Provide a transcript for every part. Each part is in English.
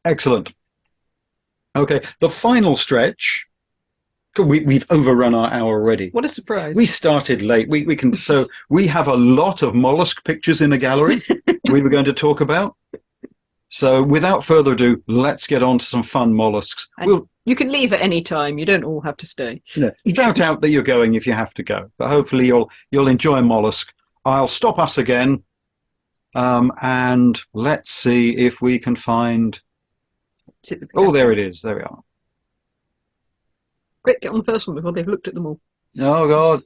Excellent. Okay, the final stretch. We've overrun our hour already. What a surprise. We started late. We can, so we have a lot of mollusk pictures in a gallery we were going to talk about. So without further ado, let's get on to some fun molluscs. You can leave at any time. You don't all have to stay. Shout out that you're going if you have to go. But hopefully you'll enjoy mollusk. I'll stop us again. And let's see if we can find... Oh, there it is. There we are. Quick, get on the first one before they've looked at them all. Oh, God.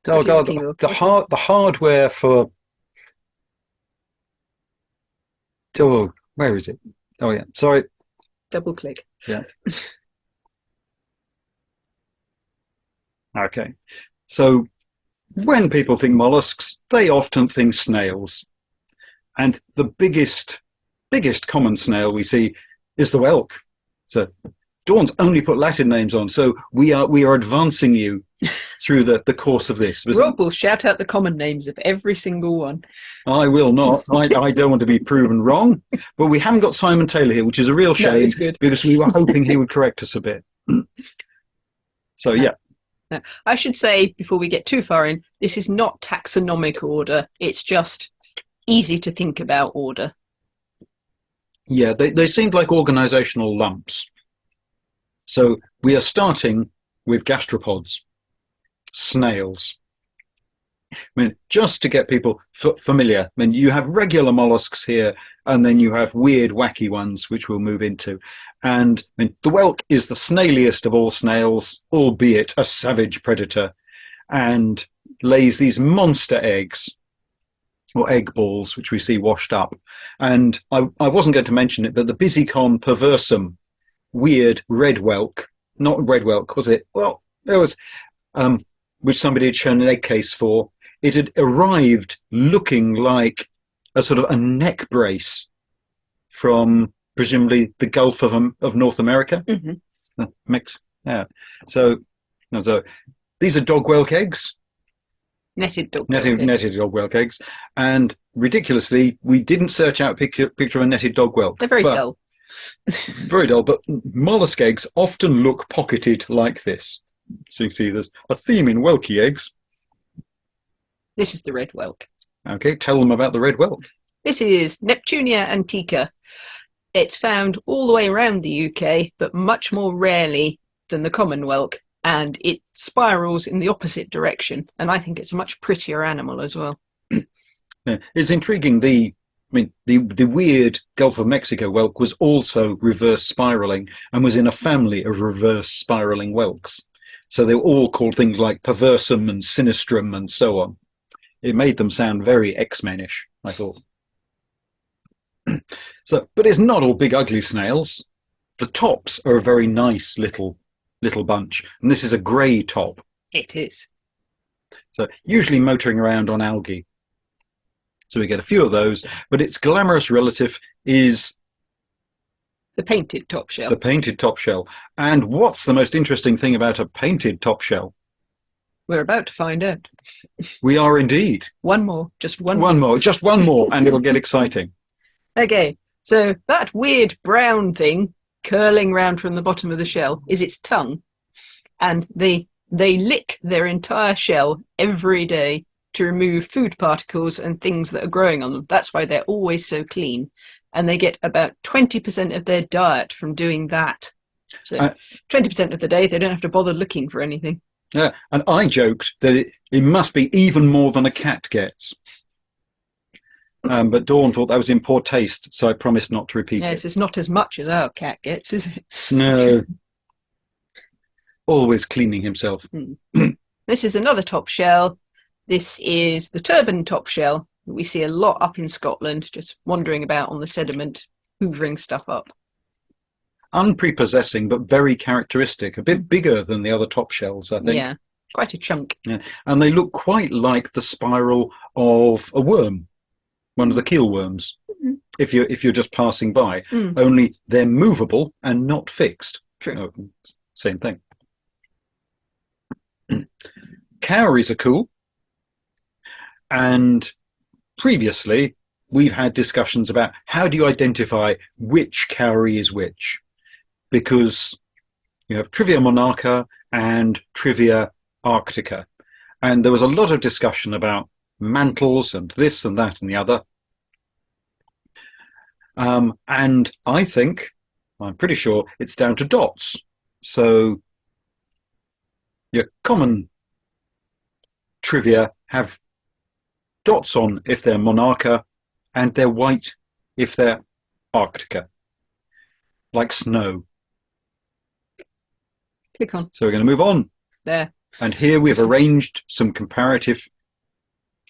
Oh, God. The hardware for... Oh, where is it? Oh, yeah. Sorry. Double click. Yeah. Okay. So when people think mollusks, they often think snails. And the biggest common snail we see is the whelk. So Dawn's only put Latin names on, so we are advancing you through the course of this. Rob will shout out the common names of every single one. I will not. I don't want to be proven wrong. But we haven't got Simon Taylor here, which is a real shame, it's good. because we were hoping he would correct us a bit. So, yeah. Now, I should say, before we get too far in, this is not taxonomic order. It's just easy to think about order. Yeah, they seemed like organizational lumps. So we are starting with gastropods, snails. I mean, just to get people familiar, I mean, you have regular mollusks here, and then you have weird, wacky ones, which we'll move into. And I mean, the whelk is the snailiest of all snails, albeit a savage predator, and lays these monster eggs, or egg balls, which we see washed up. And I wasn't going to mention it, but the Bisicon perversum, weird red whelk, not red whelk, was it? Well, there was, which somebody had shown an egg case for. It had arrived looking like a sort of a neck brace from presumably the Gulf of North America. Mm-hmm. Yeah. So these are dog whelk eggs. Netted dog whelk eggs. And ridiculously, we didn't search out a picture of a netted dog whelk. They're very dull. Very dull, but mollusk eggs often look pocketed like this. So you can see there's a theme in whelky eggs. This is the red whelk. Okay, tell them about the red whelk. This is Neptunia antica. It's found all the way around the UK, but much more rarely than the common whelk, and it spirals in the opposite direction, and I think it's a much prettier animal as well. Yeah, it's intriguing. The weird Gulf of Mexico whelk was also reverse spiraling and was in a family of reverse spiraling whelks. So they were all called things like perversum and sinistrum and so on. It made them sound very X-Men-ish, I thought. So, but it's not all big ugly snails. The tops are a very nice little bunch, and this is a grey top. It is. So usually motoring around on algae. So we get a few of those, but its glamorous relative is the painted top shell. The painted top shell. And what's the most interesting thing about a painted top shell? We're about to find out. We are indeed. One more, just one more, just one more, and it'll get exciting. Okay, so that weird brown thing curling round from the bottom of the shell is its tongue, and they lick their entire shell every day to remove food particles and things that are growing on them. That's why they're always so clean, and they get about 20% of their diet from doing that. So 20% of the day they don't have to bother looking for anything. Yeah, and I joked that it must be even more than a cat gets. But Dawn thought that was in poor taste, so I promised not to repeat it. Yes, it's not as much as our cat gets, is it? No. Always cleaning himself. This is another top shell. This is the turban top shell that we see a lot up in Scotland, just wandering about on the sediment, hoovering stuff up. Unprepossessing, but very characteristic. A bit bigger than the other top shells, I think. Yeah, quite a chunk. Yeah. And they look quite like the spiral of a worm, one of the keel worms, if you're just passing by. Only they're movable and not fixed. True. Oh, same thing. Cowries are cool. And previously, we've had discussions about how do you identify which cowrie is which, because you have Trivia monarcha and Trivia arctica, and there was a lot of discussion about mantles and this and that and the other. And I'm pretty sure it's down to dots. So your common Trivia have dots on if they're monarcha, and they're white if they're arctica, like snow. Click on. So we're going to move on. There. And here we've arranged some comparative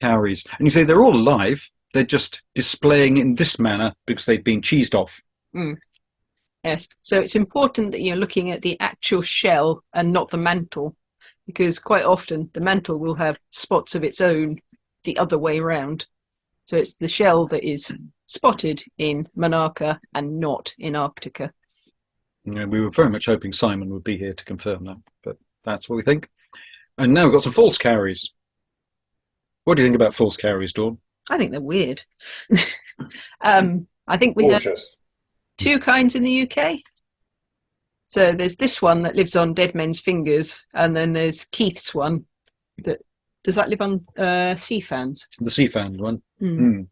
cowries. And you see they're all alive. They're just displaying in this manner because they've been cheesed off. Mm. Yes. So it's important that you're looking at the actual shell and not the mantle, because quite often the mantle will have spots of its own the other way round. So it's the shell that is spotted in monarcha and not in arctica. Yeah, we were very much hoping Simon would be here to confirm that, but that's what we think. And now we've got some false cowries. What do you think about false cowries, Dawn? I think they're weird. I think we have two kinds in the UK. So there's this one that lives on dead men's fingers, and then there's Keith's one. Does that live on sea fans? The sea fan one. Mm.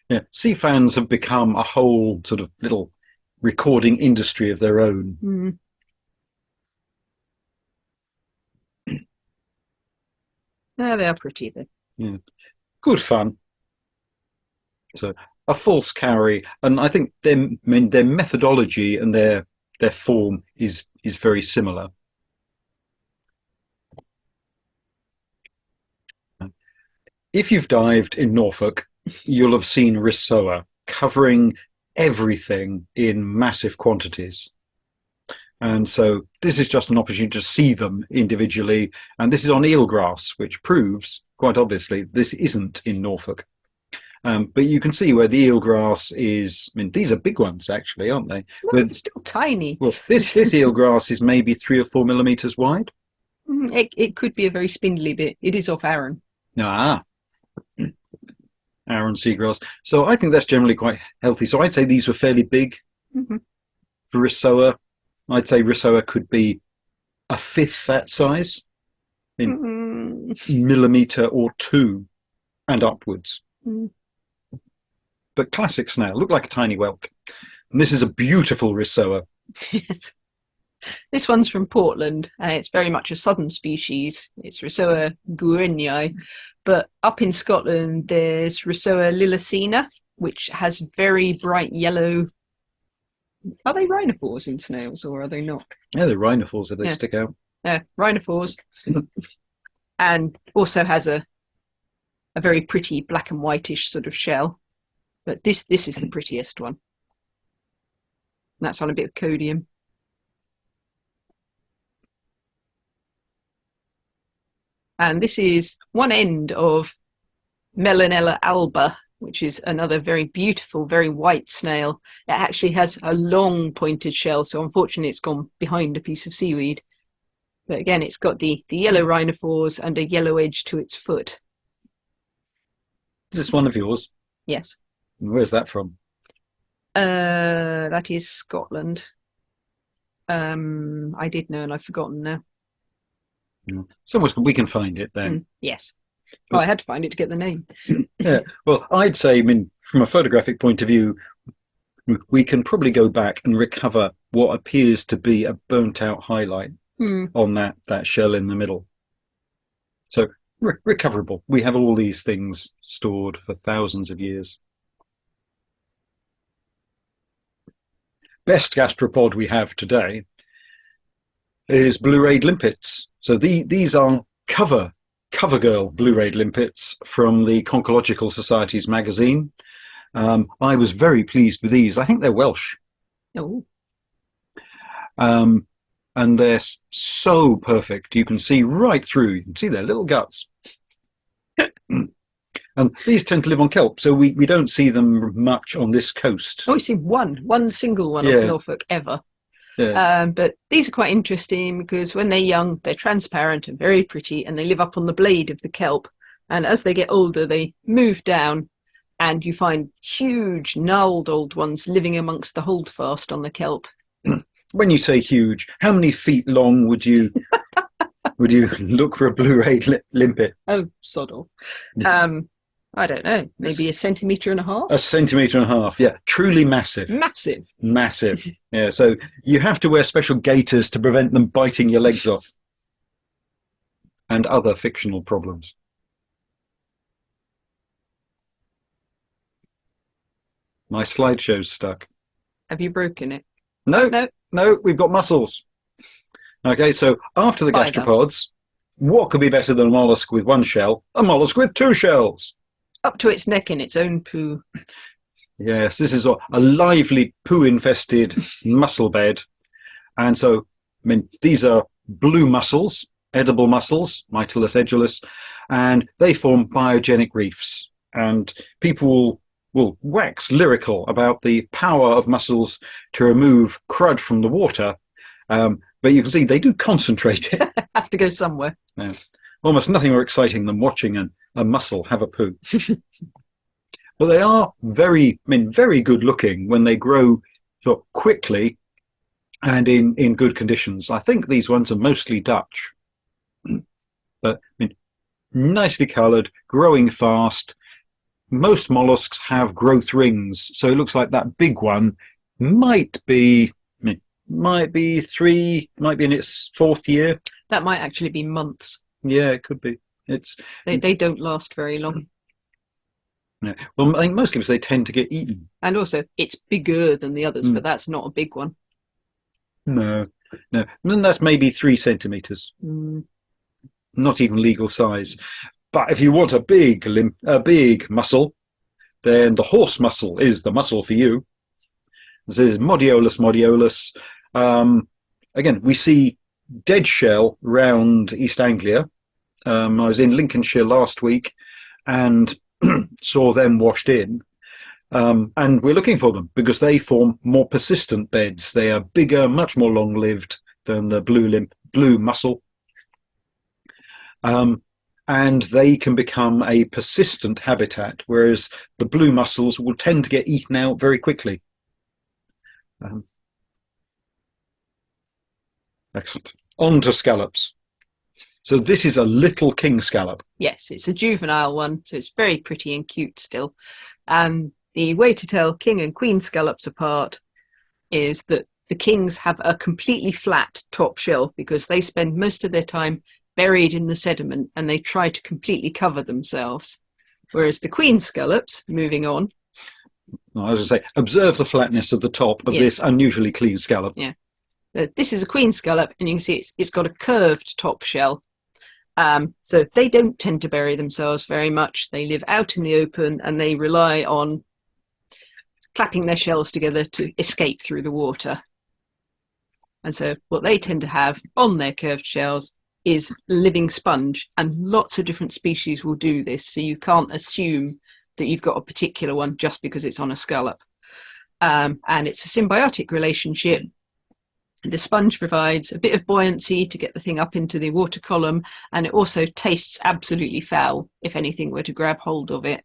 Yeah, sea fans have become a whole sort of little recording industry of their own. Mm. No, they are pretty though. Yeah, good fun. So a false cowrie, and I think their methodology and their form is very similar. If you've dived in Norfolk, you'll have seen rissoa covering everything in massive quantities. And so this is just an opportunity to see them individually. And this is on eelgrass, which proves, quite obviously, this isn't in Norfolk. But you can see where the eelgrass is. I mean, these are big ones, actually, aren't they? No, they're still tiny. Well, this eelgrass is maybe 3 or 4 millimeters wide. It could be a very spindly bit. It is off Arran. Ah. Arran seagrass. So I think that's generally quite healthy. So I'd say these were fairly big for rissoa. I'd say rissoa could be a fifth that size in millimetre or 2 and upwards. But classic snail, look like a tiny whelk. And this is a beautiful rissoa. Yes. This one's from Portland. It's very much a southern species. It's Rissoa guernii. But up in Scotland, there's Rissoa lilacina, which has very bright yellow. Are they rhinophores in snails, or are they not? Yeah, they're rhinophores if they stick out. Yeah, rhinophores. And also has a very pretty black and whitish sort of shell. But this is the prettiest one. And that's on a bit of codium. And this is one end of Melanella alba, which is another very beautiful, very white snail. It actually has a long pointed shell, so unfortunately it's gone behind a piece of seaweed. But again, it's got the yellow rhinophores and a yellow edge to its foot. Is this one of yours? Yes. Where's that from? That is Scotland. I did know and I've forgotten now. So much we can find it then. Yes. Well, I had to find it to get the name. Yeah. Well, I'd say, I mean, from a photographic point of view, we can probably go back and recover what appears to be a burnt out highlight on that shell in the middle. So recoverable. We have all these things stored for thousands of years. Best gastropod we have today is blue-rayed limpets. So these are cover girl blue-rayed limpets from the Conchological Society's magazine. I was very pleased with these. I think they're Welsh. Oh. And they're so perfect. You can see right through. You can see their little guts. And these tend to live on kelp, so we don't see them much on this coast. Oh, you see one single one off Norfolk ever. Yeah. But these are quite interesting because when they're young, they're transparent and very pretty, and they live up on the blade of the kelp. And as they get older, they move down, and you find huge, gnarled old ones living amongst the holdfast on the kelp. When you say huge, how many feet long would you look for a blue-rayed limpet? Oh, sod off. I don't know, maybe a centimetre and a half? A centimetre and a half, yeah. Truly massive. Massive. Massive. Yeah, so you have to wear special gaiters to prevent them biting your legs off. And other fictional problems. My slideshow's stuck. Have you broken it? No, we've got mussels. Okay, so after the gastropods, what could be better than a mollusk with one shell? A mollusk with two shells. Up to its neck in its own poo. Yes, this is a lively poo-infested mussel bed. And so, I mean, these are blue mussels, edible mussels, mitellus, edulis, and they form biogenic reefs. And people will wax lyrical about the power of mussels to remove crud from the water. But you can see they do concentrate it. Has to go somewhere. Yeah. Almost nothing more exciting than watching a mussel have a poo. But they are very good looking when they grow sort of quickly and in good conditions. I think these ones are mostly Dutch. But nicely coloured, growing fast. Most molluscs have growth rings, so it looks like that big one might be in its fourth year. That might actually be months. Yeah, it could be. They don't last very long. Yeah. Well, I think mostly because they tend to get eaten. And also, it's bigger than the others, but that's not a big one. No. And then that's maybe 3 centimetres. Not even legal size. But if you want a big mussel, then the horse mussel is the mussel for you. This is Modiolus modiolus. Again, we see dead shell round East Anglia. I was in Lincolnshire last week and saw them washed in. And we're looking for them because they form more persistent beds. They are bigger, much more long-lived than the blue mussel. And they can become a persistent habitat, whereas the blue mussels will tend to get eaten out very quickly. Next, on to scallops. So this is a little king scallop. Yes, it's a juvenile one, so it's very pretty and cute still. And the way to tell king and queen scallops apart is that the kings have a completely flat top shell because they spend most of their time buried in the sediment and they try to completely cover themselves. Whereas the queen scallops, moving on. I was going to say, observe the flatness of the top of this unusually clean scallop. Yeah. This is a queen scallop, and you can see it's got a curved top shell. So they don't tend to bury themselves very much. They live out in the open and they rely on clapping their shells together to escape through the water. And so what they tend to have on their curved shells is living sponge, and lots of different species will do this. So you can't assume that you've got a particular one just because it's on a scallop. And it's a symbiotic relationship. The sponge provides a bit of buoyancy to get the thing up into the water column, and it also tastes absolutely foul if anything were to grab hold of it.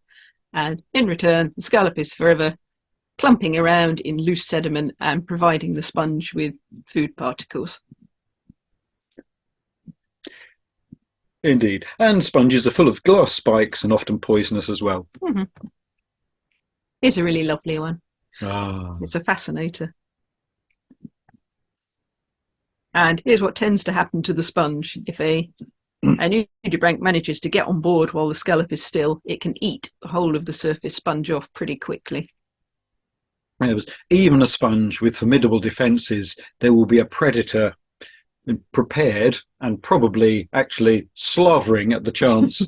And in return, the scallop is forever clumping around in loose sediment and providing the sponge with food particles. Indeed. And sponges are full of glass spikes and often poisonous as well. Mm-hmm. Here's a really lovely one. Ah. It's a fascinator. And here's what tends to happen to the sponge. If a nudibranch manages to get on board while the scallop is still, it can eat the whole of the surface sponge off pretty quickly. Even a sponge with formidable defences, there will be a predator prepared and probably actually slavering at the chance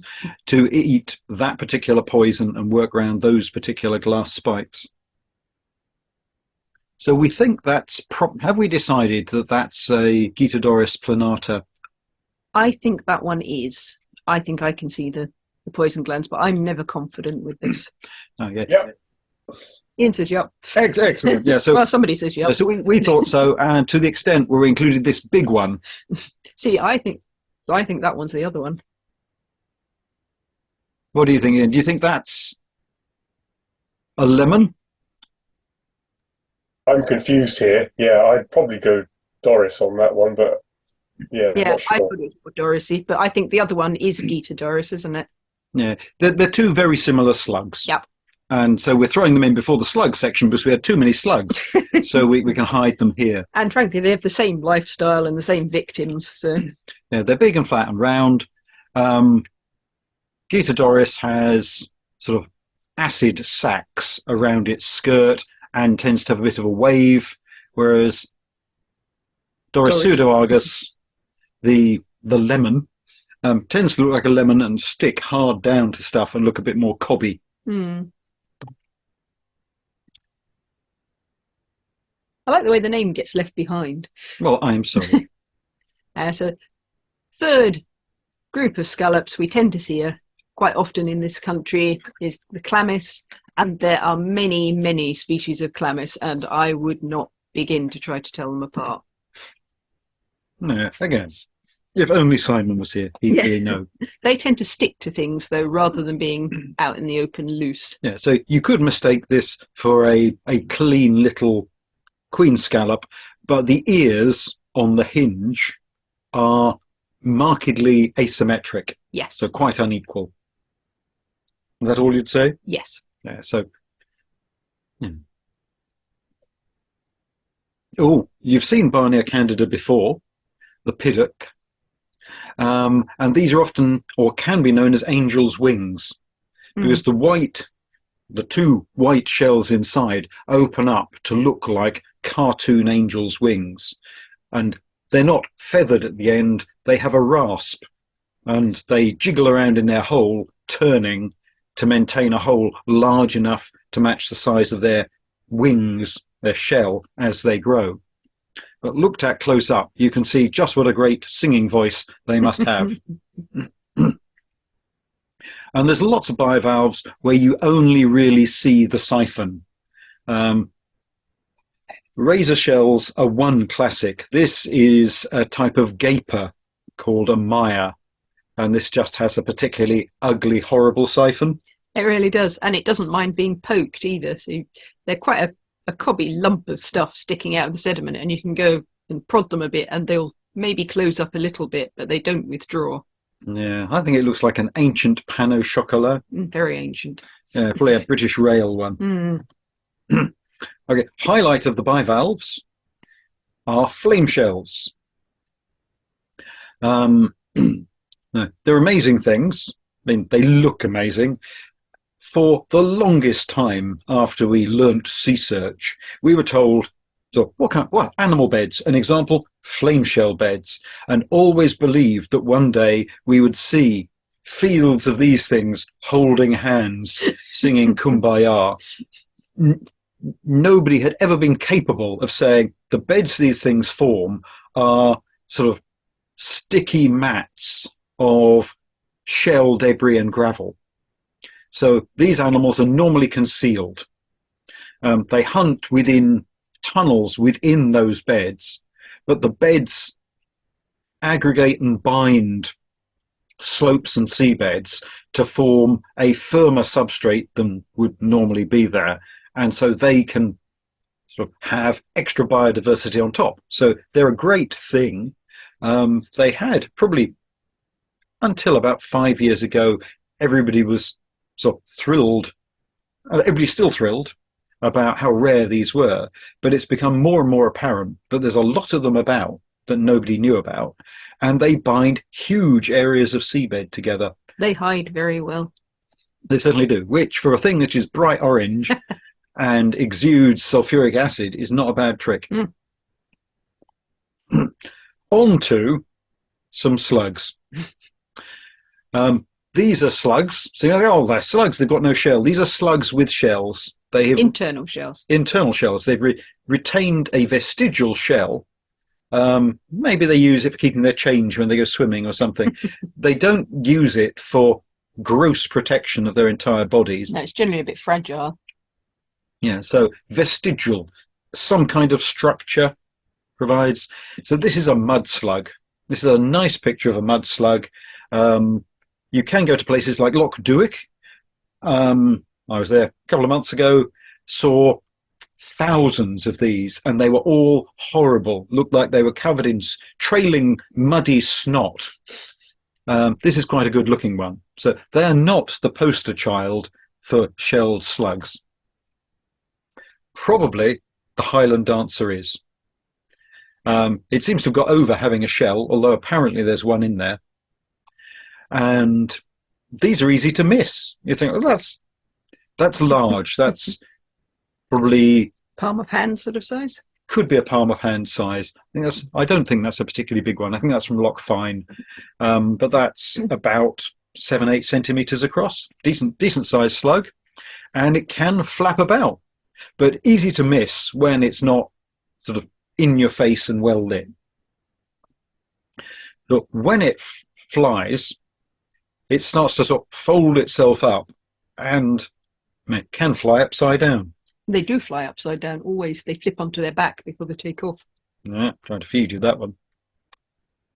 to eat that particular poison and work around those particular glass spikes. So we think that's, have we decided that that's a Getodoris planata? I think that one is. I think I can see the poison glands, but I'm never confident with this. Okay. Yep. Ian says yep. Excellent. Yeah. So well, somebody says yep. So we thought so, and to the extent where we included this big one. See, I think that one's the other one. What do you think, Ian? Do you think that's a lemon? I'm confused here. Yeah, I'd probably go Doris on that one, but yeah, Yeah, not I sure. thought it was Dorisy, but I think the other one is Gita Doris, isn't it? Yeah, they're two very similar slugs. Yep. And so we're throwing them in before the slug section because we had too many slugs. So we can hide them here. And frankly, they have the same lifestyle and the same victims. So Yeah, they're big and flat and round. Gita Doris has sort of acid sacs around its skirt and tends to have a bit of a wave, whereas Doris pseudoargus, the lemon, tends to look like a lemon and stick hard down to stuff and look a bit more cobby. I like the way the name gets left behind. Well, I'm sorry. So third group of scallops we tend to see quite often in this country is the chlamys, and there are many, many species of chlamys, and I would not begin to try to tell them apart. No, again, if only Simon was here, he'd know. They tend to stick to things, though, rather than being out in the open loose. Yeah, so you could mistake this for a clean little queen scallop, but the ears on the hinge are markedly asymmetric. Yes. So quite unequal. Is that all you'd say? Yes. Yeah, so... Oh, you've seen Barnea candida before, the piddock. And these are often, or can be known as angel's wings, because the two white shells inside open up to look like cartoon angel's wings. And they're not feathered at the end, they have a rasp, and they jiggle around in their hole, turning to maintain a hole large enough to match the size of their wings, their shell, as they grow. But looked at close up, you can see just what a great singing voice they must have. And there's lots of bivalves where you only really see the siphon. Razor shells are one classic. This is a type of gaper called a mire, and this just has a particularly ugly, horrible siphon. It really does, and it doesn't mind being poked either. So they're quite a cobby lump of stuff sticking out of the sediment, and you can go and prod them a bit and they'll maybe close up a little bit, but they don't withdraw. Yeah, I think it looks like an ancient pan au chocolat. Very ancient. Yeah, probably a British rail one. Okay, highlight of the bivalves are flame shells. They're amazing things. I mean, they look amazing. For the longest time after we learnt sea search, we were told, so what animal beds? An example, flame shell beds, and always believed that one day we would see fields of these things holding hands, singing Kumbaya. Nobody had ever been capable of saying the beds these things form are sort of sticky mats of shell debris and gravel. So these animals are normally concealed. They hunt within tunnels within those beds, but the beds aggregate and bind slopes and seabeds to form a firmer substrate than would normally be there. And so they can sort of have extra biodiversity on top. So they're a great thing. They had probably until about 5 years ago, everybody was sort of thrilled. Everybody's still thrilled about how rare these were, but it's become more and more apparent that there's a lot of them about that nobody knew about, and they bind huge areas of seabed together. They hide very well. They certainly do, which for a thing that is bright orange and exudes sulfuric acid is not a bad trick. On to some slugs. These are slugs. So you know, they're slugs, they've got no shell. These are slugs with shells. They have internal shells. Internal shells. They've retained a vestigial shell. Maybe they use it for keeping their change when they go swimming or something. They don't use it for gross protection of their entire bodies. No, it's generally a bit fragile. Yeah, so vestigial, some kind of structure provides. So this is a mud slug. This is a nice picture of a mud slug. You can go to places like Loch Duick. I was there a couple of months ago, saw thousands of these, and they were all horrible. Looked like they were covered in trailing muddy snot. This is quite a good looking one. So they are not the poster child for shelled slugs. Probably the Highland dancer is. It seems to have got over having a shell, although apparently there's one in there. And these are easy to miss. You think, well, that's large. That's probably Palm of hand sort of size? Could be a palm of hand size. I don't think that's a particularly big one. I think that's from Loch Fyne, but that's about 7-8 centimeters across. Decent sized slug, and it can flap about, but easy to miss when it's not sort of in your face and well lit. But when it flies, it starts to sort of fold itself up, and it can fly upside down. They do fly upside down, always. They flip onto their back before they take off. Yeah, trying to feed you that one.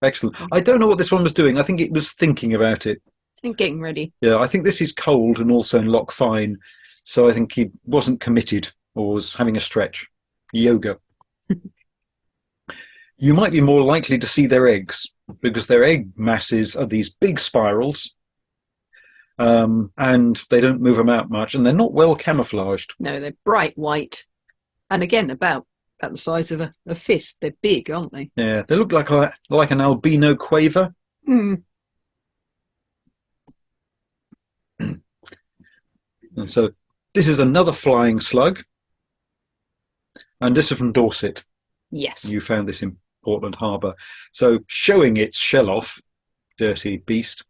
Excellent. I don't know what this one was doing. I think it was thinking about it. And getting ready. Yeah, I think this is cold and also in Loch Fyne, so I think he wasn't committed or was having a stretch. Yoga. You might be more likely to see their eggs because their egg masses are these big spirals, and they don't move them out much, and they're not well camouflaged. No, they're bright white, and again about the size of a fist. They're big, aren't they? Yeah, they look like an albino quaver. Mm. And so this is another flying slug, and this is from Dorset. Yes. You found this in Portland Harbour. So showing its shell off, dirty beast.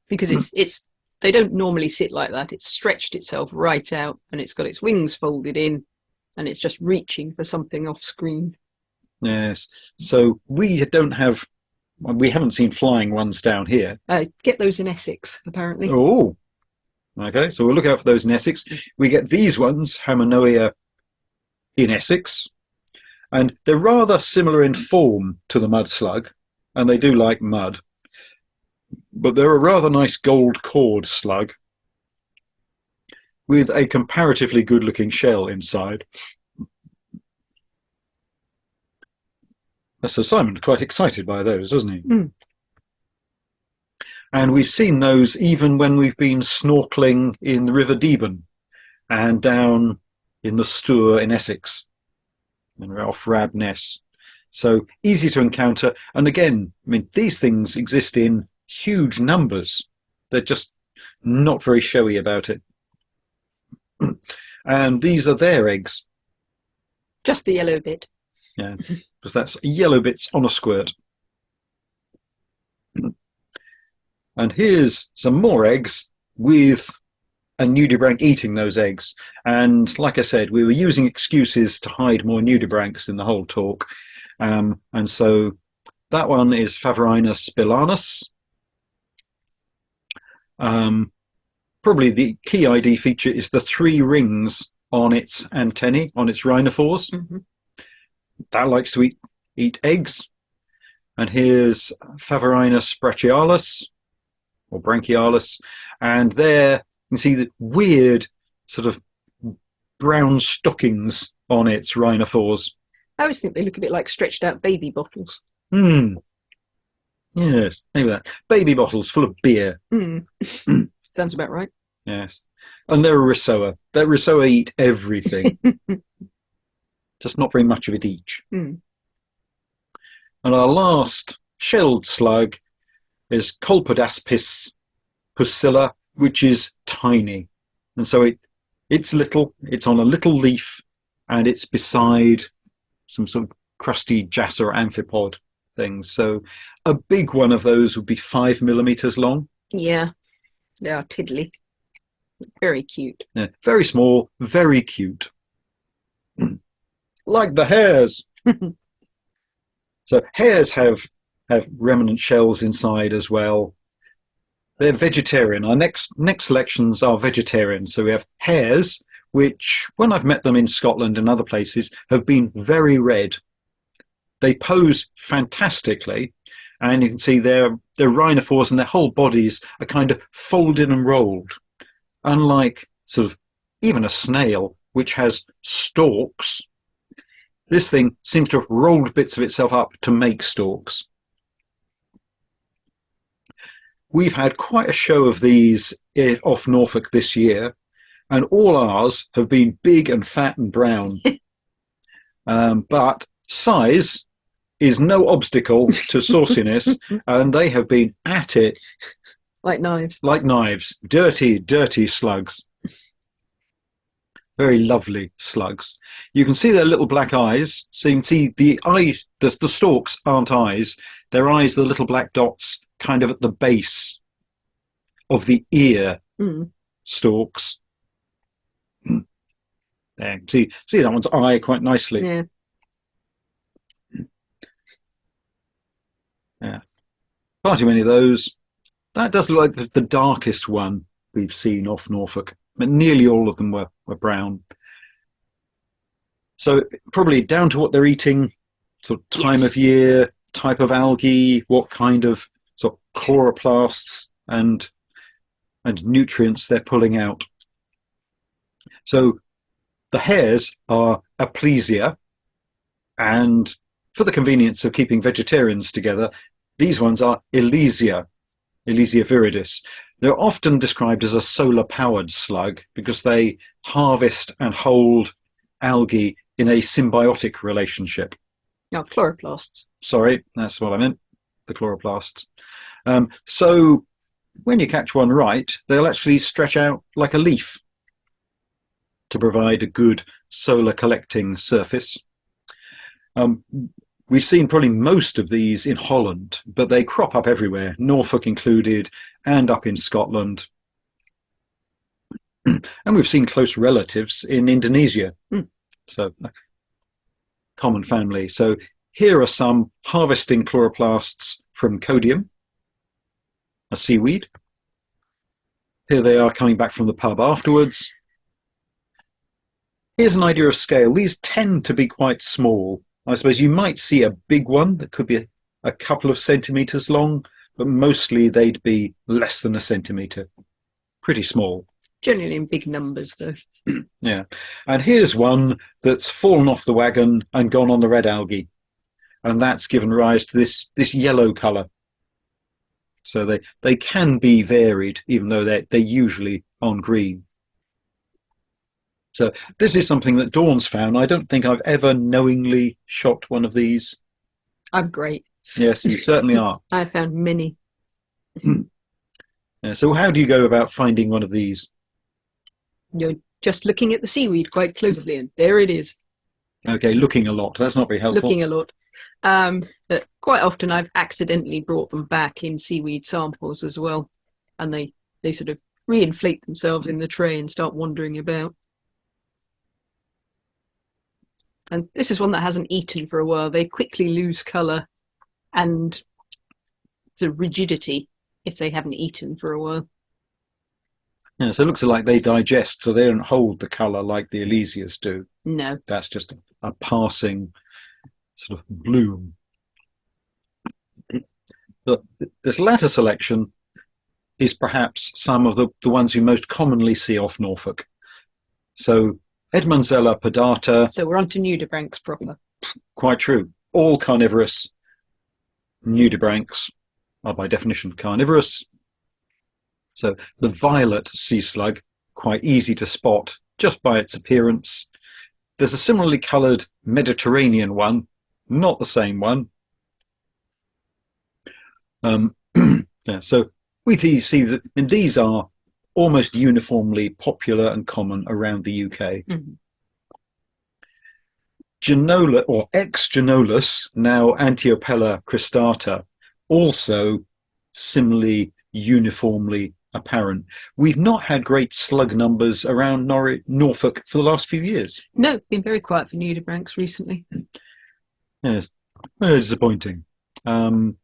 Because it's they don't normally sit like that. It's stretched itself right out, and it's got its wings folded in, and it's just reaching for something off screen. Yes. So we haven't seen flying ones down here. Get those in Essex, apparently. Oh, okay. So we'll look out for those in Essex. We get these ones, Hamanoia, in Essex, and they're rather similar in form to the mud slug, and they do like mud. But they're a rather nice gold cord slug with a comparatively good-looking shell inside. So Simon's quite excited by those, wasn't he? Mm. And we've seen those even when we've been snorkeling in the River Deben and down in the Stour in Essex and off Rabness. So easy to encounter. And again, I mean, these things exist in huge numbers. They're just not very showy about it. And these are their eggs. Just the yellow bit. Yeah, because that's yellow bits on a squirt. And here's some more eggs with a nudibranch eating those eggs. And like I said, we were using excuses to hide more nudibranchs in the whole talk. And so that one is Faverinus bilanus. Probably the key ID feature is the 3 rings on its antennae, on its rhinophores. Mm-hmm. That likes to eat eggs. And here's Faverinus brachialis, or branchialis, and there you can see the weird sort of brown stockings on its rhinophores. I always think they look a bit like stretched out baby bottles. Yes, maybe that. Baby bottles full of beer. Sounds about right. Yes. And they're a Rissoa. That Rissoa eat everything. Just not very much of it each. And our last shelled slug is Colpodaspis pusilla, which is tiny. And so it's little, it's on a little leaf, and it's beside some sort of crusty jassa or amphipod things. So a big one of those would be 5 millimeters long. Yeah, they are tiddly. Very cute. Yeah, very small, very cute. Like the hares. So hares have remnant shells inside as well. They're vegetarian. Our next selections are vegetarian. So we have hares, which, when I've met them in Scotland and other places, have been very red. They pose fantastically, And you can see they're rhinophores, and their whole bodies are kind of folded and rolled. Unlike sort of even a snail, which has stalks, this thing seems to have rolled bits of itself up to make stalks. We've had quite a show of these off Norfolk this year, and all ours have been big and fat and brown. But size is no obstacle to sauciness, and they have been at it Like knives. like knives. Dirty, dirty slugs. Very lovely slugs. You can see their little black eyes. So you can see the stalks aren't eyes. Their eyes, the little black dots, kind of at the base of the ear stalks. There, see that one's eye quite nicely. Yeah. Yeah. Far too many of those. That does look like the darkest one we've seen off Norfolk. But nearly all of them were brown. So probably down to what they're eating, sort of time of year, type of algae, what kind of sort of chloroplasts and nutrients they're pulling out. So the hairs are Aplysia, and for the convenience of keeping vegetarians together, these ones are Elysia viridis. They're often described as a solar-powered slug because they harvest and hold algae in a symbiotic relationship. No, chloroplasts. Sorry, that's what I meant, the chloroplasts. So when you catch one right, they'll actually stretch out like a leaf to provide a good solar collecting surface. We've seen probably most of these in Holland, but they crop up everywhere, Norfolk included, and up in Scotland. And we've seen close relatives in Indonesia. So, common family. So here are some harvesting chloroplasts from Codium, a seaweed. Here they are coming back from the pub afterwards. Here's an idea of scale. These tend to be quite small. I suppose you might see a big one that could be a couple of centimetres long, but mostly they'd be less than a centimetre. Pretty small. Generally in big numbers, though. Yeah. And here's one that's fallen off the wagon and gone on the red algae. And that's given rise to this yellow colour. So they can be varied, even though they're usually on green. So this is something that Dawn's found. I don't think I've ever knowingly shot one of these. I'm great. Yes, you certainly are. I found many. Yeah, so how do you go about finding one of these? You're just looking at the seaweed quite closely, and there it is. Okay, looking a lot. That's not very helpful. Looking a lot. But quite often I've accidentally brought them back in seaweed samples as well, and they sort of reinflate themselves in the tray and start wandering about. And this is one that hasn't eaten for a while. They quickly lose colour and sort of rigidity if they haven't eaten for a while. Yeah, so it looks like they digest, so they don't hold the colour like the Elysias do. No. That's just a passing sort of bloom. But this latter selection is perhaps some of the ones we most commonly see off Norfolk. So Edmondsella pedata. So we're on to nudibranchs proper. Quite true. All carnivorous. Nudibranchs are by definition carnivorous. So the violet sea slug, quite easy to spot just by its appearance. There's a similarly coloured Mediterranean one, not the same one. Yeah, so we see that these are almost uniformly popular and common around the UK. Mm-hmm. Genola, or Ex-Genolus, now Antiopella cristata, also similarly uniformly apparent. We've not had great slug numbers around Norfolk for the last few years. No, been very quiet for nudibranchs recently. Yes, very disappointing. Again,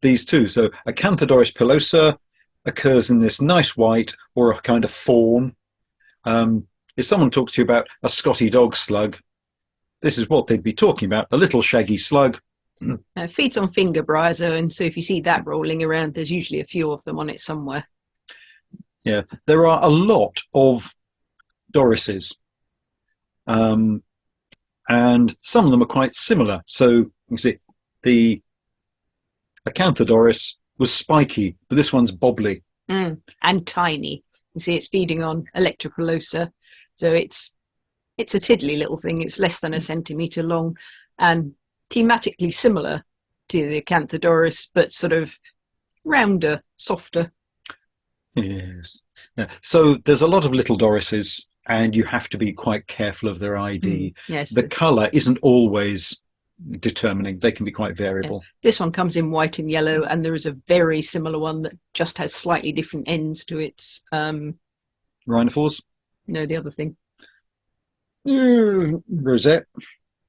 these two. So Acanthodoris pilosa occurs in this nice white or a kind of fawn. If someone talks to you about a Scotty dog slug, this is what they'd be talking about, a little shaggy slug Feeds on finger bryozoan, so if you see that rolling around, there's usually a few of them on it somewhere. Yeah, there are a lot of dorises, and some of them are quite similar. So you can see the Acanthodoris was spiky, but this one's bobbly. And tiny. You see it's feeding on Electropolosa, so it's a tiddly little thing. It's less than a centimetre long and thematically similar to the Acanthodoris, but sort of rounder, softer. Yes. Yeah. So there's a lot of little dorises, and you have to be quite careful of their ID. Yes. The colour isn't always determining. They can be quite variable. Yeah. This one comes in white and yellow, and there is a very similar one that just has slightly different ends to its Rhinophores? No, the other thing. Rosette?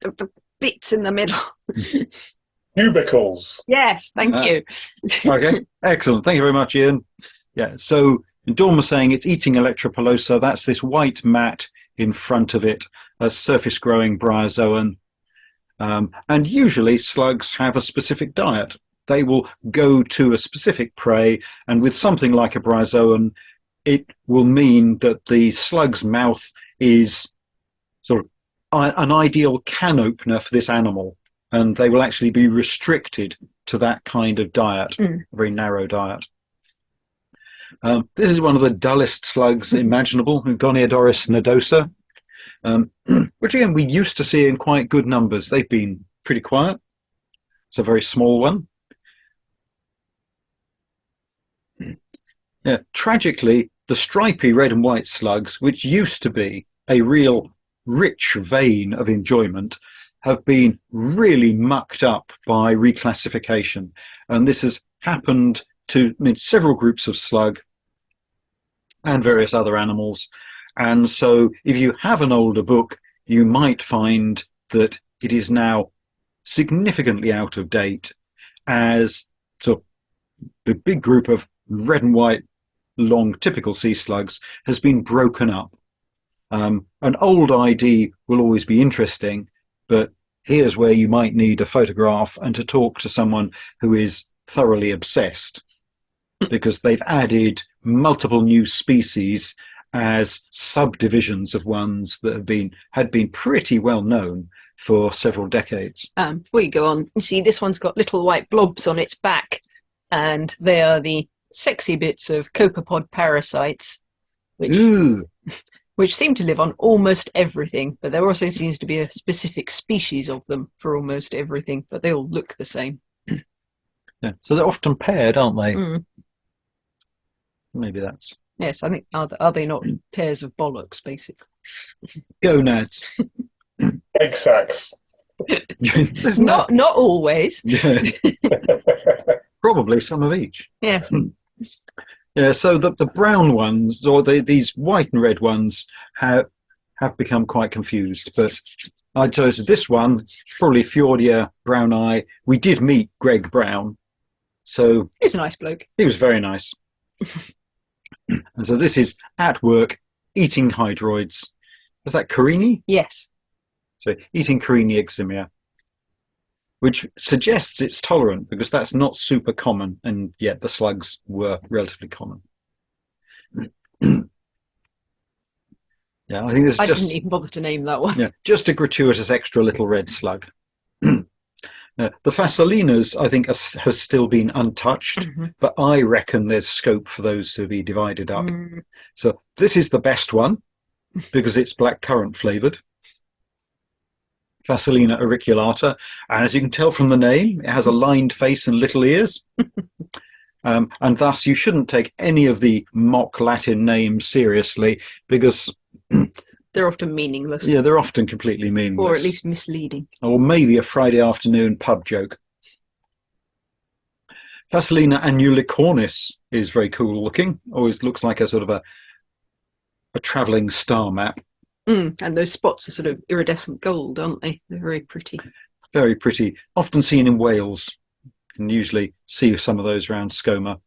The bits in the middle. Cubicles. Yes, thank you. Okay, excellent. Thank you very much, Ian. Yeah, so Dawn was saying it's eating Electropolosa. That's this white mat in front of it, a surface-growing bryozoan. And usually slugs have a specific diet. They will go to a specific prey, and with something like a bryozoan, it will mean that the slug's mouth is sort of an ideal can opener for this animal, and they will actually be restricted to that kind of diet, a very narrow diet. This is one of the dullest slugs imaginable, Goniadoris nodosa, which again we used to see in quite good numbers. They've been pretty quiet. It's a very small one. Yeah, tragically, the stripy red and white slugs, which used to be a real rich vein of enjoyment, have been really mucked up by reclassification. And this has happened to several groups of slug and various other animals. And so if you have an older book, you might find that it is now significantly out of date, as so the big group of red and white long typical sea slugs has been broken up. An old ID will always be interesting, but here's where you might need a photograph and to talk to someone who is thoroughly obsessed, because they've added multiple new species as subdivisions of ones that had been pretty well known for several decades. Before you go on, you see this one's got little white blobs on its back, and they are the sexy bits of copepod parasites, which seem to live on almost everything, but there also seems to be a specific species of them for almost everything, but they all look the same. Yeah, so they're often paired, aren't they? Maybe that's... Yes, I think, are they not pairs of bollocks, basically? Gonads. Egg sacs. Not always. Yeah. Probably some of each. Yes. Yeah, so the brown ones, or these white and red ones, have become quite confused. But I chose this one, probably Fjordia brown eye. We did meet Greg Brown, so He's a nice bloke. he was very nice. And so this is at work eating hydroids. Is that Carini? Yes. So eating Carini eximia, which suggests it's tolerant, because that's not super common, and yet the slugs were relatively common. Yeah, I think this is I just... didn't even bother to name that one. Yeah, just a gratuitous extra little red slug. The Phasalinas, I think, has still been untouched, but I reckon there's scope for those to be divided up. So this is the best one, because it's blackcurrant flavoured. Phasalina auriculata, and as you can tell from the name, it has a lined face and little ears. And thus you shouldn't take any of the mock Latin names seriously, because They're often meaningless. yeah, they're often completely meaningless. Or at least misleading. Or maybe a Friday afternoon pub joke. Phasalina annulicornis is very cool looking. Always looks like a sort of a travelling star map. And those spots are sort of iridescent gold, aren't they? They're very pretty. Very pretty. Often seen in Wales. You can usually see some of those around Scoma.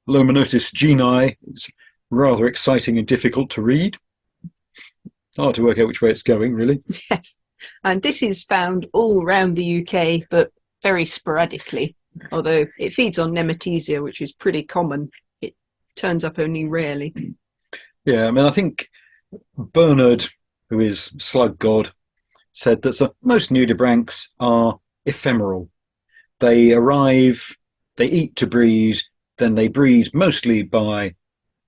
Lomanotis genii is rather exciting and difficult to read. Hard to work out which way it's going, really. Yes. And this is found all around the UK, but very sporadically. Although it feeds on Nemetesia, which is pretty common, it turns up only rarely. Yeah, I mean, I think Bernard, who is slug god, said that most nudibranchs are ephemeral. They arrive, they eat to breed, then they breed mostly by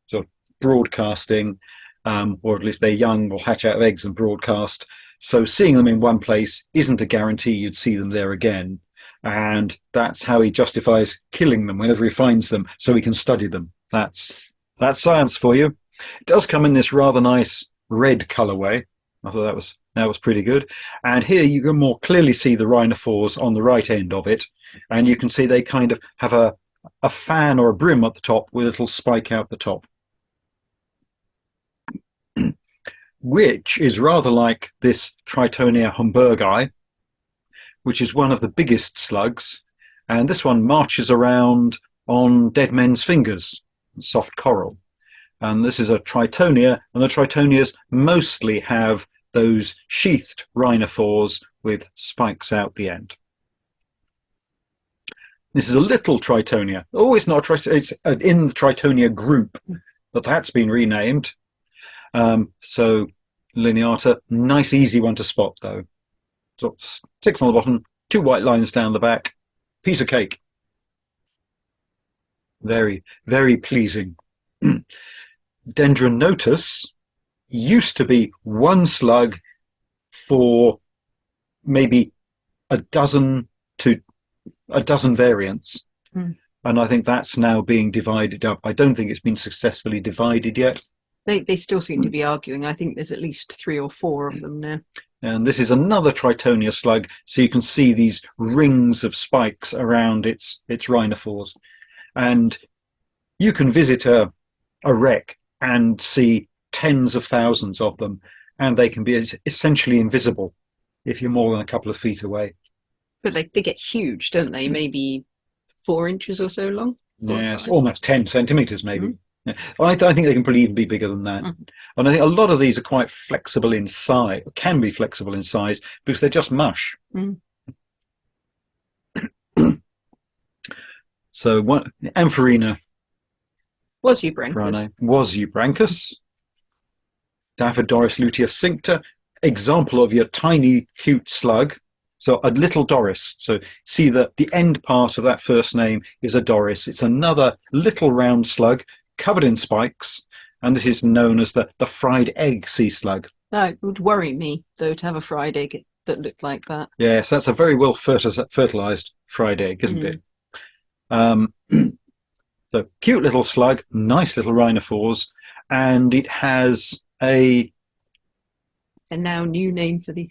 sort of broadcasting, or at least their young will hatch out of eggs and broadcast. So seeing them in one place isn't a guarantee you'd see them there again. And that's how he justifies killing them whenever he finds them, so he can study them. That's science for you. It does come in this rather nice red colourway. I thought that was pretty good. And here you can more clearly see the rhinophores on the right end of it, and you can see they kind of have a fan or a brim at the top with a little spike out the top, which is rather like this Tritonia humburgi, which is one of the biggest slugs, and this one marches around on dead men's fingers, soft coral. And this is a Tritonia, and the Tritonias mostly have those sheathed rhinophores with spikes out the end. This is a little Tritonia. Oh, it's not a Tritonia, it's in the Tritonia group, but that's been renamed. So lineata, nice easy one to spot though. So 6 on the bottom, 2 white lines down the back, piece of cake. Very, very pleasing. Dendronotus used to be one slug for maybe a dozen variants. And I think that's now being divided up. I don't think it's been successfully divided yet. They still seem to be arguing. I think there's at least 3 or 4 of them now. And this is another Tritonia slug, so you can see these rings of spikes around its rhinophores. And you can visit a wreck and see tens of thousands of them, and they can be essentially invisible if you're more than a couple of feet away. But they get huge, don't they? Maybe 4 inches or so long? Yes, almost 10 centimetres maybe. Yeah. I think they can probably even be bigger than that. And I think a lot of these are quite flexible in size, can be flexible in size, because they're just mush. So Ampharina Wosubranchus, Daphodiris luteus cincta, example of your tiny cute slug. So a little Doris. So see that the end part of that first name is a Doris. It's another little round slug covered in spikes, and this is known as the fried egg sea slug. No, it would worry me though to have a fried egg that looked like that. Yes, that's a very well fertilized fried egg, isn't it? So cute little slug, nice little rhinophores, and it has a now new name for the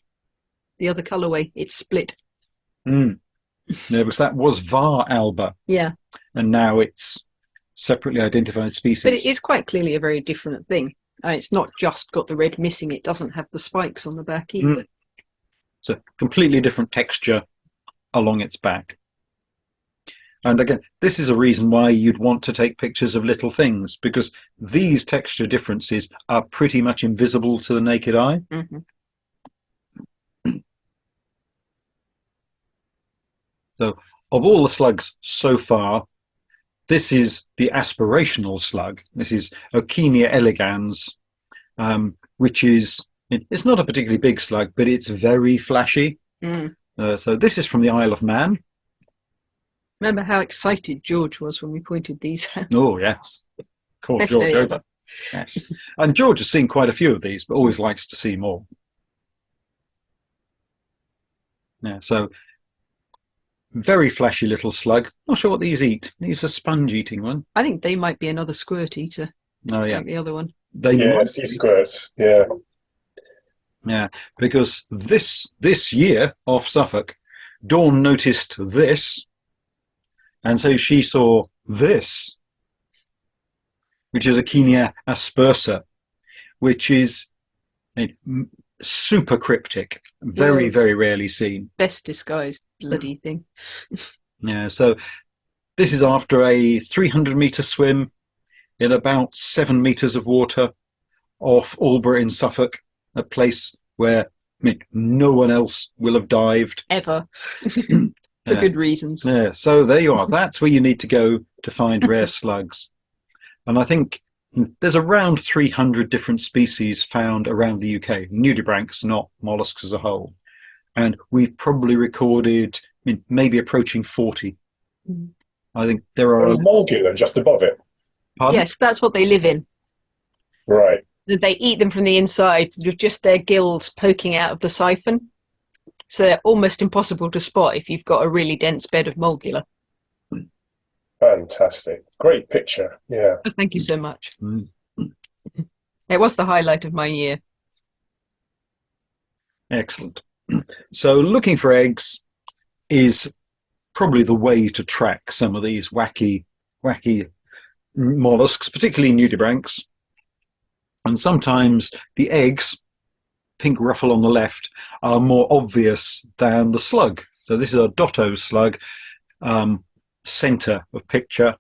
other colourway. It's split. Yeah, because that was var alba. Yeah. And now it's separately identified species. But it is quite clearly a very different thing. It's not just got the red missing, it doesn't have the spikes on the back either. It's a completely different texture along its back. And again, this is a reason why you'd want to take pictures of little things, because these texture differences are pretty much invisible to the naked eye. So of all the slugs so far, this is the aspirational slug. This is Ocenia elegans, which is, it's not a particularly big slug, but it's very flashy. So this is from the Isle of Man. Remember how excited George was when we pointed these out? Oh, yes. Call George over. Yes. And George has seen quite a few of these, but always likes to see more. Yeah, so very flashy little slug. Not sure what these eat. These are sponge eating one. I think they might be another squirt eater. Oh, yeah. Like the other one. Sea squirts. Yeah. Yeah, because this year off Suffolk, Dawn noticed this, and so she saw this, which is Ocenia aspersa, which is super cryptic, very, very rarely seen. Best disguised bloody thing. Yeah, so this is after a 300-metre swim in about 7 metres of water off Aldborough in Suffolk, a place where mean, no one else will have dived. Ever. For good reasons. Yeah, so there you are. That's where you need to go to find rare slugs. And I think there's around 300 different species found around the UK, nudibranchs, not molluscs as a whole. And we've probably recorded maybe approaching 40. Mm. I think there are... And mollusc just above it. Pardon? Yes, that's what they live in. Right. They eat them from the inside with just their gills poking out of the siphon. So they're almost impossible to spot if you've got a really dense bed of mollusc. Fantastic. Great picture. Yeah. Oh, thank you so much. Mm. It was the highlight of my year. Excellent. So looking for eggs is probably the way to track some of these wacky molluscs, particularly nudibranchs. And sometimes the eggs, pink ruffle on the left, are more obvious than the slug. So this is a dotto slug, center of picture.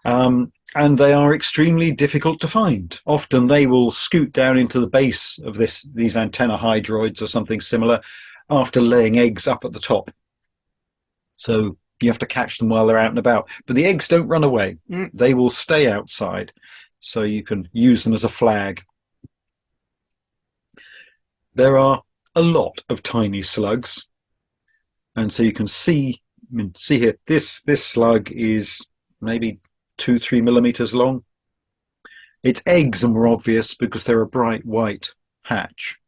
And they are extremely difficult to find. Often they will scoot down into the base of these antenna hydroids or something similar after laying eggs up at the top. So you have to catch them while they're out and about. But the eggs don't run away. Mm. They will stay outside. So you can use them as a flag. There are a lot of tiny slugs. And so you can see here, this slug is maybe 2-3 millimeters long. Its eggs are more obvious because they're a bright white hatch.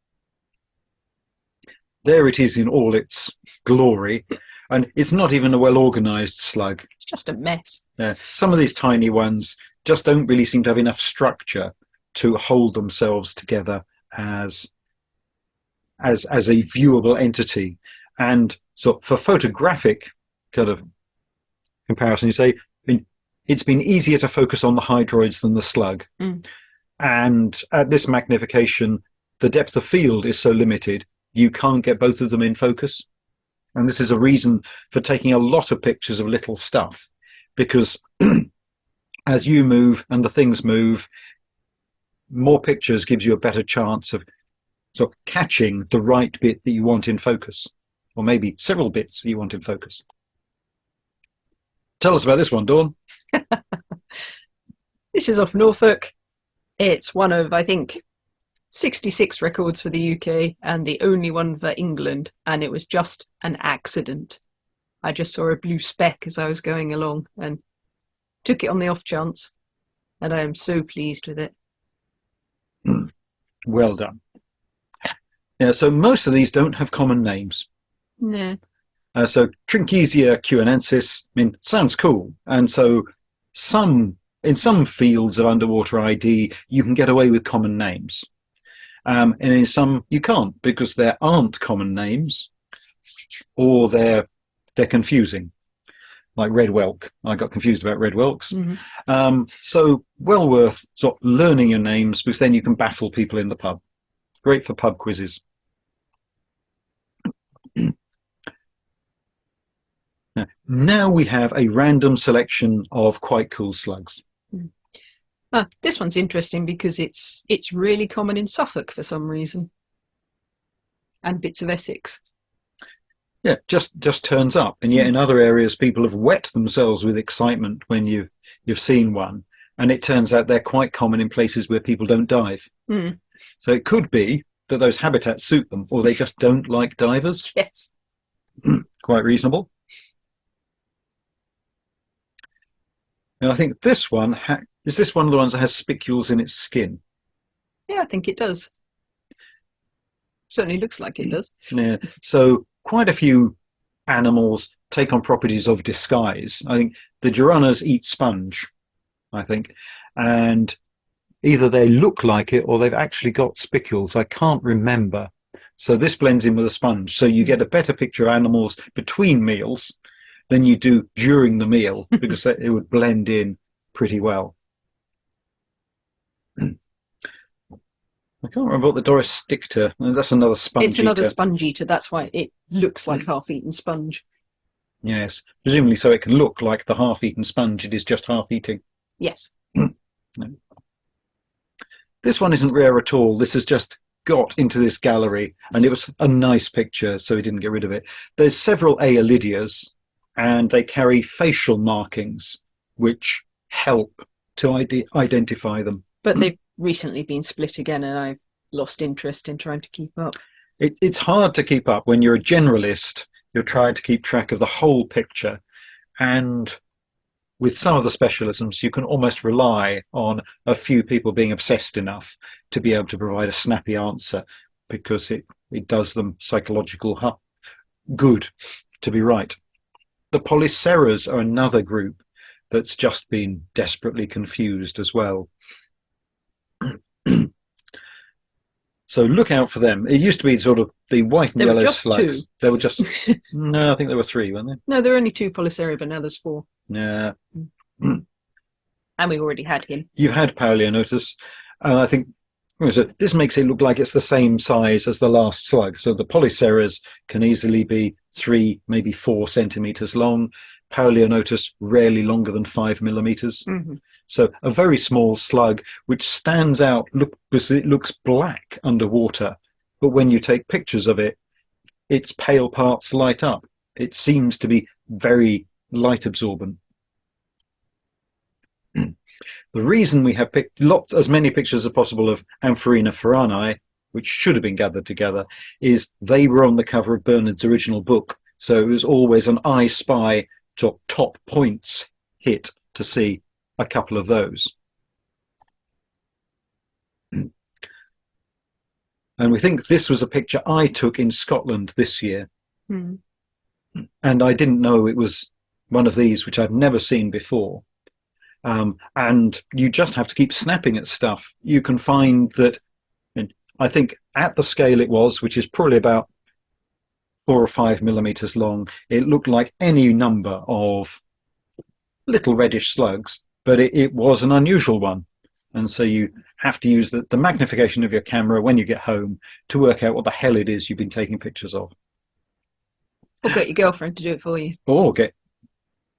There it is in all its glory, and it's not even a well-organized slug. It's just a mess. Some of these tiny ones just don't really seem to have enough structure to hold themselves together as a viewable entity. And so for photographic kind of comparison, you say, it's been easier to focus on the hydroids than the slug. Mm. And at this magnification, the depth of field is so limited, you can't get both of them in focus. And this is a reason for taking a lot of pictures of little stuff, because as you move and the things move, more pictures gives you a better chance of sort of catching the right bit that you want in focus, or maybe several bits that you want in focus. Tell us about this one, Dawn. This is off Norfolk. It's one of, I think, 66 records for the UK and the only one for England, and it was just an accident. I just saw a blue speck as I was going along and took it on the off chance, and I am so pleased with it. Well done. Yeah, so most of these don't have common names. No. So Trinchesia cuanensis, sounds cool. And so in some fields of underwater ID, you can get away with common names. And in some, you can't, because there aren't common names, or they're confusing. Like red whelk. I got confused about red whelks. Mm-hmm. So well worth sort of learning your names, because then you can baffle people in the pub. Great for pub quizzes. Now we have a random selection of quite cool slugs. This one's interesting because it's really common in Suffolk for some reason, and bits of Essex. Yeah, just turns up, and yet in other areas people have wet themselves with excitement when you've seen one, and it turns out they're quite common in places where people don't dive. Mm. So it could be that those habitats suit them, or they just don't like divers. Yes. Quite reasonable. And I think this one is this one of the ones that has spicules in its skin. Yeah, I think it does. Certainly looks like it does. Yeah. So quite a few animals take on properties of disguise. I think the Gerunas eat sponge, I think, and either they look like it or they've actually got spicules. I can't remember. So this blends in with a sponge. So you get a better picture of animals between meals than you do during the meal, because it would blend in pretty well. I can't remember what the Doris Sticta. That's another sponge It's another eater. sponge eater. That's why it looks like half-eaten sponge. Yes, presumably so it can look like the half-eaten sponge it is just half-eating. Yes. No. This one isn't rare at all. This is just got into this gallery, and it was a nice picture, so he didn't get rid of it. There's several Aelidias, and they carry facial markings which help to identify them. But they've recently been split again, and I've lost interest in trying to keep up. It's hard to keep up when you're a generalist. You're trying to keep track of the whole picture, and with some of the specialisms, you can almost rely on a few people being obsessed enough to be able to provide a snappy answer, because it does them psychological good to be right. The Polyceras are another group that's just been desperately confused as well. So look out for them. It used to be sort of the white and yellow slugs. There were just no, I think there were 3, weren't there? No, there are only 2 Polycera, but now there's 4. Yeah. And we've already had him. You had Paleonotus, and I think so this makes it look like it's the same size as the last slug. So the Polyceras can easily be 3, maybe 4 centimeters long. Paleonotus rarely longer than 5 millimeters. Mm-hmm. So a very small slug which stands out because it looks black underwater, but when you take pictures of it, its pale parts light up. It seems to be very light absorbent. The reason we have picked as many pictures as possible of Ampharina farani, which should have been gathered together, is they were on the cover of Bernard's original book. So it was always an I Spy top points hit to see a couple of those. And we think this was a picture I took in Scotland this year. Mm. And I didn't know it was one of these, which I've never seen before. And you just have to keep snapping at stuff. You can find that, I think at the scale it was, which is probably about 4 or 5 millimeters long, it looked like any number of little reddish slugs, but it was an unusual one. And so you have to use the magnification of your camera when you get home to work out what the hell it is you've been taking pictures of. Or get your girlfriend to do it for you. Or get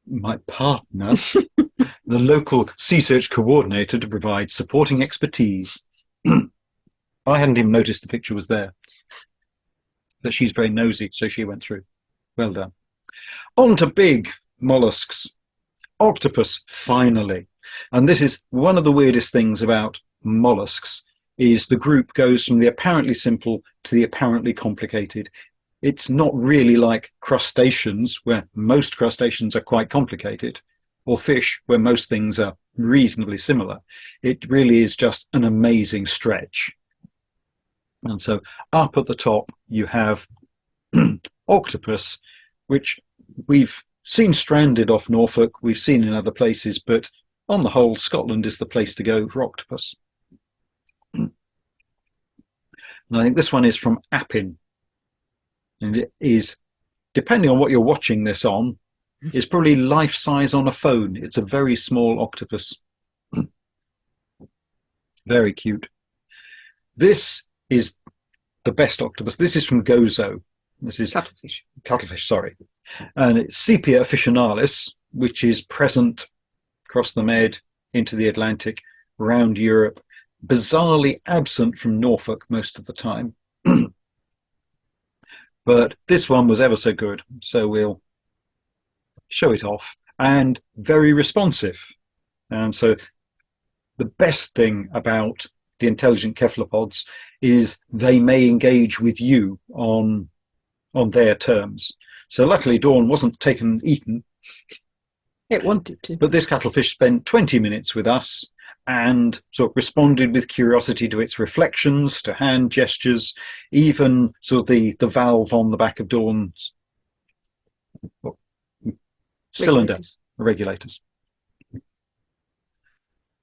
my partner, the local sea search coordinator, to provide supporting expertise. I hadn't even noticed the picture was there. But she's very nosy, so she went through. Well done. On to big molluscs. Octopus, finally. And this is one of the weirdest things about molluscs, is the group goes from the apparently simple to the apparently complicated. It's not really like crustaceans, where most crustaceans are quite complicated, or fish, where most things are reasonably similar. It really is just an amazing stretch. And so up at the top, you have octopus, which we've seen stranded off Norfolk, we've seen in other places, but on the whole, Scotland is the place to go for octopus. And I think this one is from Appin. And it is, depending on what you're watching this on, is probably life size on a phone. It's a very small octopus. Very cute. This is the best octopus. This is from Gozo. This is Cuttlefish. Cuttlefish, sorry. And it's Sepia officinalis, which is present across the Med into the Atlantic, around Europe, bizarrely absent from Norfolk most of the time. But this one was ever so good, so we'll show it off, and very responsive. And so the best thing about the intelligent cephalopods is they may engage with you on their terms. So luckily Dawn wasn't eaten. It wanted to. But this cuttlefish spent 20 minutes with us and sort of responded with curiosity to its reflections, to hand gestures, even sort of the valve on the back of Dawn's cylinder regulators.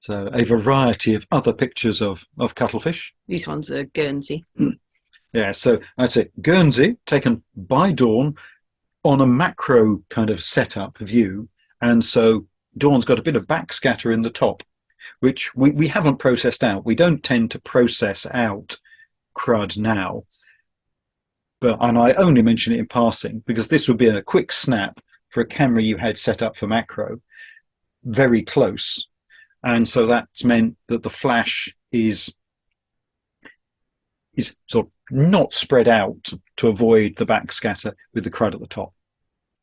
So a variety of other pictures of cuttlefish. These ones are Guernsey. Yeah, so I say Guernsey, taken by Dawn on a macro kind of setup view. And so Dawn's got a bit of backscatter in the top, which we haven't processed out. We don't tend to process out crud now. And I only mention it in passing because this would be a quick snap for a camera you had set up for macro, very close. And so that's meant that the flash is is sort of not spread out to avoid the backscatter with the crud at the top,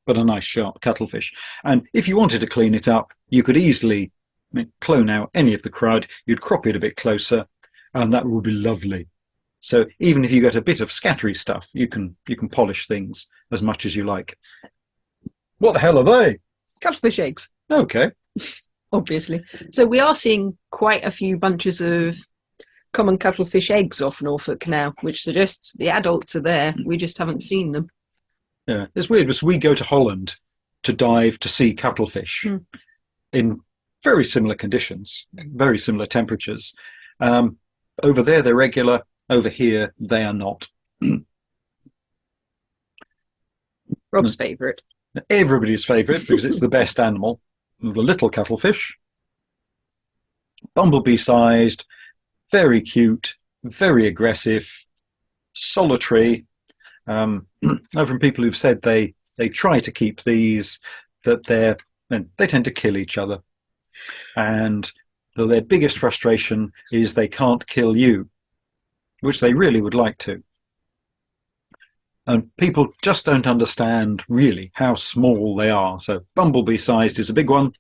but a nice sharp cuttlefish. And if you wanted to clean it up, you could easily clone out any of the crud. You'd crop it a bit closer, and that would be lovely. So even if you get a bit of scattery stuff, you can polish things as much as you like. What the hell are they? Cuttlefish eggs, Okay. obviously. So we are seeing quite a few bunches of common cuttlefish eggs off Norfolk now, which suggests the adults are there. We just haven't seen them. Yeah, it's weird because we go to Holland to dive to see cuttlefish in very similar conditions, very similar temperatures. Over there, they're regular. Over here, they are not. Rob's favourite. Everybody's favourite because it's the best animal. The little cuttlefish, bumblebee-sized, very cute, very aggressive, solitary. From people who've said they try to keep these, that they tend to kill each other, and their biggest frustration is they can't kill you, which they really would like to. And people just don't understand really how small they are. So bumblebee-sized is a big one,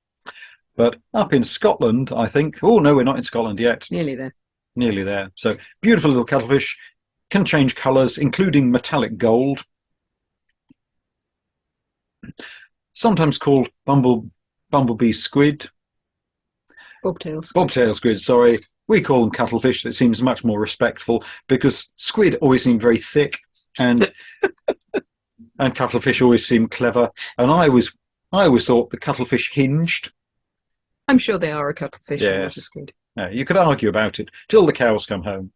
but up in Scotland, I think. Oh no, we're not in Scotland yet. Nearly there. Nearly there. So beautiful little cuttlefish, can change colours, including metallic gold. Sometimes called bumblebee squid. Bobtail squid, sorry. We call them cuttlefish. That seems much more respectful because squid always seem very thick, and and cuttlefish always seem clever. And I always thought the cuttlefish hinged. I'm sure they are a cuttlefish. Yes. And not a squid. Yeah, you could argue about it till the cows come home.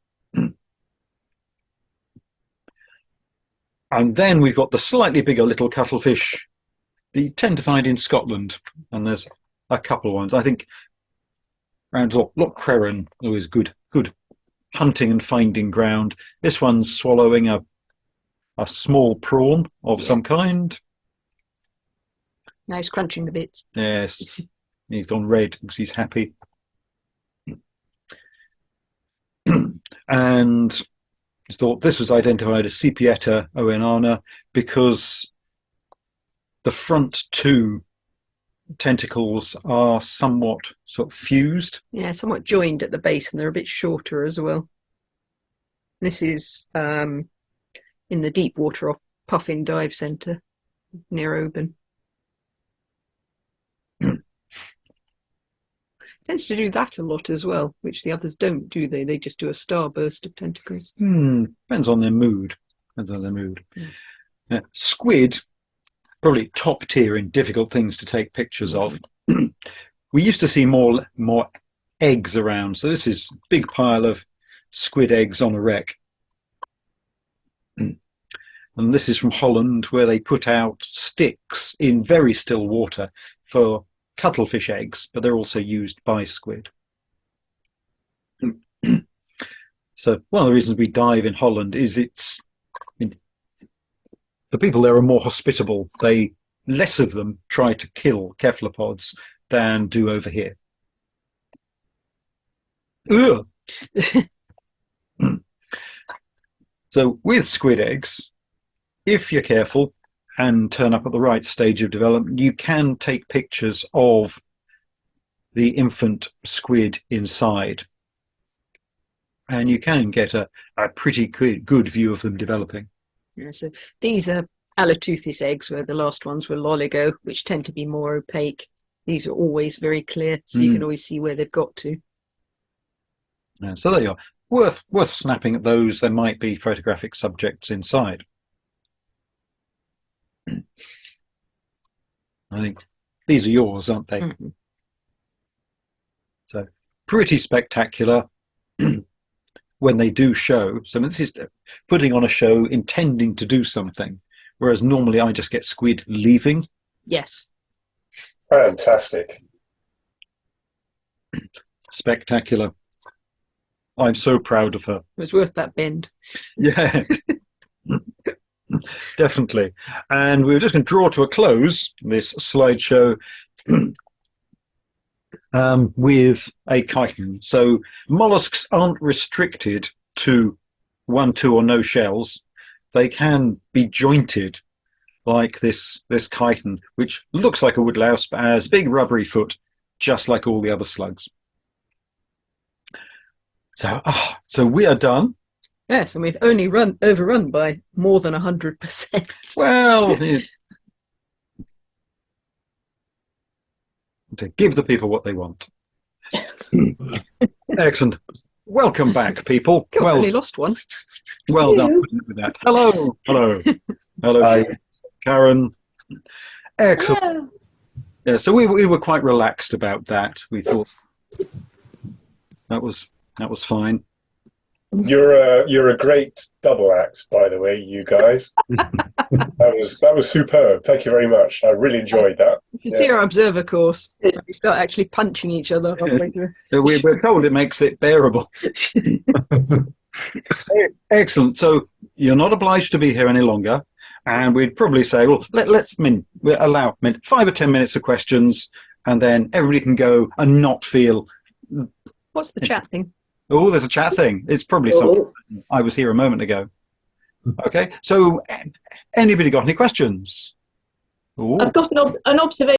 And then we've got the slightly bigger little cuttlefish that you tend to find in Scotland, and there's a couple of ones. I think around Loch Crerran, always good hunting and finding ground. This one's swallowing a small prawn of some kind. Now he's crunching the bits. Yes, he's gone red because he's happy. And I thought this was identified as Sepietta oenana because the front two tentacles are somewhat sort of fused. Yeah, somewhat joined at the base, and they're a bit shorter as well. This is in the deep water off Puffin Dive Centre near Oban. Tends to do that a lot as well, which the others don't, do they? They just do a starburst of tentacles. Depends on their mood. Squid, probably top tier in difficult things to take pictures of. We used to see more eggs around, so this is a big pile of squid eggs on a wreck. And this is from Holland, where they put out sticks in very still water for cuttlefish eggs, but they're also used by squid. So one of the reasons we dive in Holland is the people there are more hospitable. Less of them try to kill cephalopods than do over here. Ugh. So with squid eggs, if you're careful and turn up at the right stage of development, you can take pictures of the infant squid inside. And you can get a pretty good view of them developing. Yeah, so these are Allotuthis eggs, where the last ones were Loligo, which tend to be more opaque. These are always very clear, so you can always see where they've got to. Yeah, so there you are. Worth snapping at those. There might be photographic subjects inside. I think these are yours, aren't they? Mm-hmm. So pretty spectacular when they do show. So this is putting on a show intending to do something, whereas normally I just get squid leaving. Yes. Fantastic. Spectacular. I'm so proud of her. It was worth that bend. Yeah. Definitely. And we're just going to draw to a close this slideshow with a chitin. So molluscs aren't restricted to one, two, or no shells, they can be jointed like this chitin, which looks like a woodlouse but has a big rubbery foot, just like all the other slugs. So we are done. Yes, and we've only overrun by more than 100%. Well, to give the people what they want. Excellent. Welcome back, people. God, I only lost one. Well done with that. Hello. Hi. Karen. Excellent. Hello. Yeah, so we were quite relaxed about that. We thought that was fine. You're a great double act, by the way, you guys. that was superb. Thank you very much. I really enjoyed that. You should see our observer course. We start actually punching each other. We're told it makes it bearable. Excellent. So you're not obliged to be here any longer, and we'd probably say, well, we'll allow 5 or 10 minutes of questions, and then everybody can go and not feel. What's the chat thing? Oh, there's a chat thing. It's probably something. I was here a moment ago. Okay, so anybody got any questions? Ooh. I've got an observation.